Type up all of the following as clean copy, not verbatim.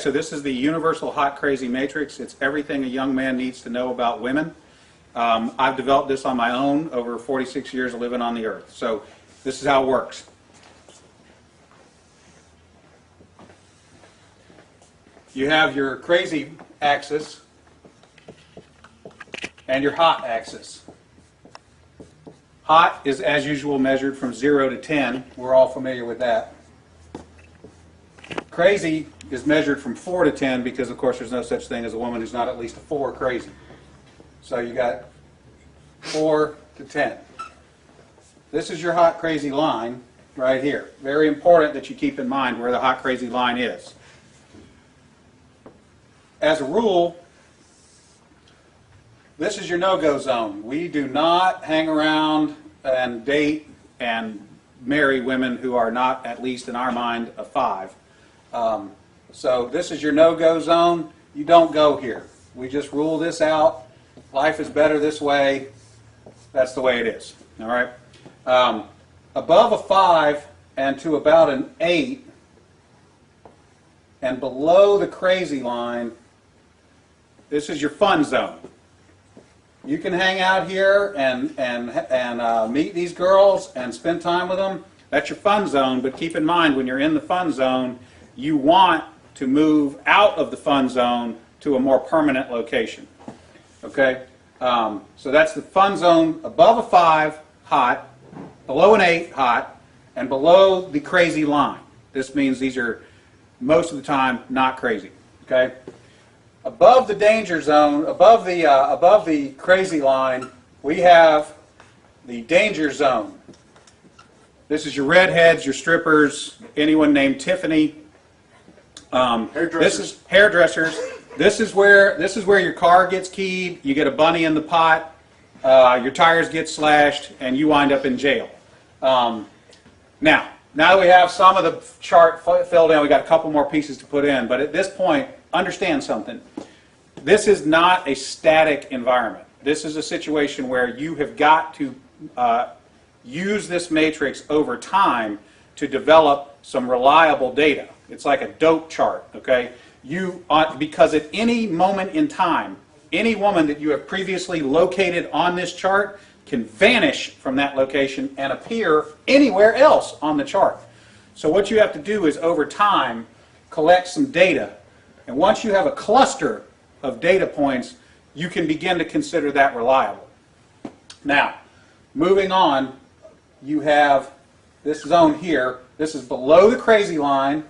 so this is the Universal Hot Crazy Matrix. It's everything a young man needs to know about women. I've developed this on my own over 46 years of living on the earth. So this is how it works. You have your crazy axis and your hot axis. Hot is, as usual, measured from 0 to 10. We're all familiar with that. Crazy is measured from 4 to 10 because, of course, there's no such thing as a woman who's not at least a 4 crazy. So you got 4 to 10. This is your hot crazy line right here. Very important that you keep in mind where the hot crazy line is. As a rule, this is your no-go zone. We do not hang around and date and marry women who are not, at least in our mind, a 5. So this is your no-go zone. You don't go here. We just rule this out. Life is better this way. That's the way it is. All right. Above a 5 and to about an 8 and below the crazy line, this is your fun zone. You can hang out here and meet these girls and spend time with them. That's your fun zone, but keep in mind when you're in the fun zone, you want to move out of the fun zone to a more permanent location. Okay? So that's the fun zone above a 5, hot, below an 8, hot, and below the crazy line. This means these are most of the time not crazy. Okay? Above the danger zone, above the crazy line, we have the danger zone. This is your redheads, your strippers, anyone named Tiffany. This is hairdressers. This is where your car gets keyed. You get a bunny in the pot. Your tires get slashed, and you wind up in jail. Now that we have some of the chart filled in, we got a couple more pieces to put in. But at this point, understand something. This is not a static environment. This is a situation where you have got to use this matrix over time to develop some reliable data. It's like a dope chart, okay? Because at any moment in time, any woman that you have previously located on this chart can vanish from that location and appear anywhere else on the chart. So what you have to do is over time collect some data. And once you have a cluster of data points, you can begin to consider that reliable. Now, moving on, you have this zone here. This is below the crazy line,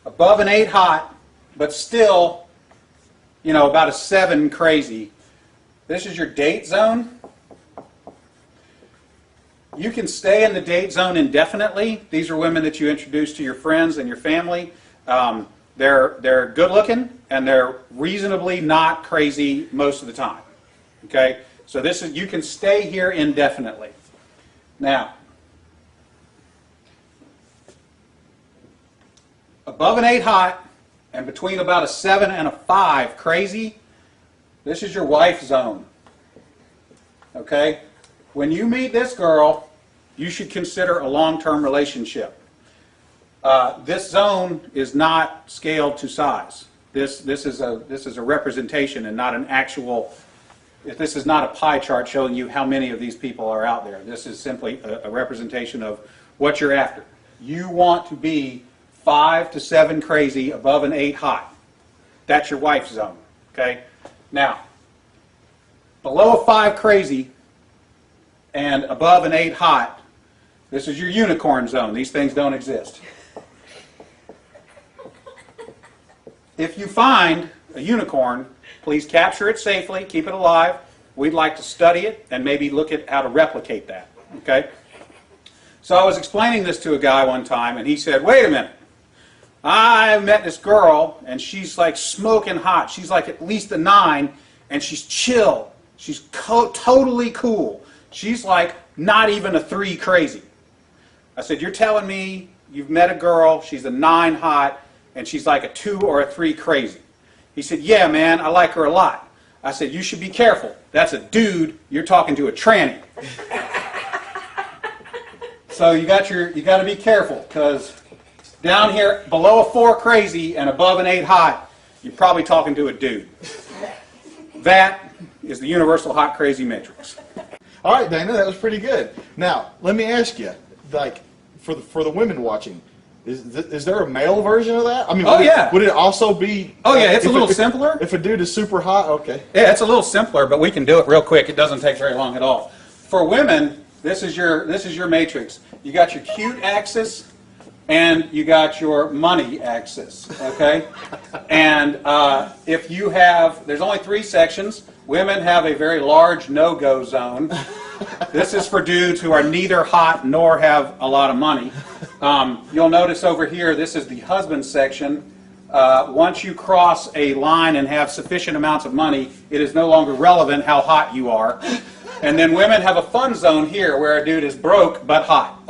above an 8 hot, but still, about a 7 crazy. This is your date zone. You can stay in the date zone indefinitely. These are women that you introduce to your friends and your family. They're good looking and they're reasonably not crazy most of the time. Okay? So you can stay here indefinitely. Now, above an 8 hot and between about a 7 and a 5 crazy, this is your wife zone. Okay? When you meet this girl, you should consider a long-term relationship. This zone is not scaled to size. This is a representation and not an actual. This is not a pie chart showing you how many of these people are out there. This is simply a representation of what you're after. You want to be 5 to 7 crazy above an 8 hot. That's your wife zone. Okay. Now, below a 5 crazy and above an 8 hot, this is your unicorn zone. These things don't exist. If you find a unicorn, please capture it safely, keep it alive. We'd like to study it and maybe look at how to replicate that. Okay? So I was explaining this to a guy one time, and he said, wait a minute. I met this girl, and she's like smoking hot. She's like at least a 9, and she's chill. She's totally cool. She's like not even a 3 crazy. I said, you're telling me you've met a girl, she's a 9 hot, and she's like a 2 or a 3 crazy. He said, yeah, man, I like her a lot. I said, you should be careful. That's a dude. You're talking to a tranny. So you got to be careful, because Down here, below a 4 crazy and above an 8 hot, you're probably talking to a dude. That is the universal hot crazy matrix. All right, Dana, that was pretty good. Now, let me ask you, like, for the women watching, is there a male version of that? I mean, would it also be? Oh yeah, it's a little simpler. If a dude is super hot, okay. Yeah, it's a little simpler, but we can do it real quick. It doesn't take very long at all. For women, this is your matrix. You got your cute axis, and you got your money axis. Okay, and if you have, there's only 3 sections. Women have a very large no-go zone. This is for dudes who are neither hot nor have a lot of money. You'll notice over here, this is the husband section. Once you cross a line and have sufficient amounts of money, it is no longer relevant how hot you are. And then women have a fun zone here where a dude is broke but hot.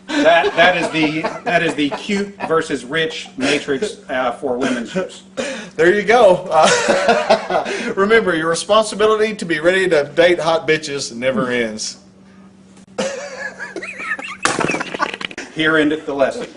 That is the cute versus rich matrix for women's use. There you go. Remember, your responsibility to be ready to date hot bitches never ends. Here endeth the lesson.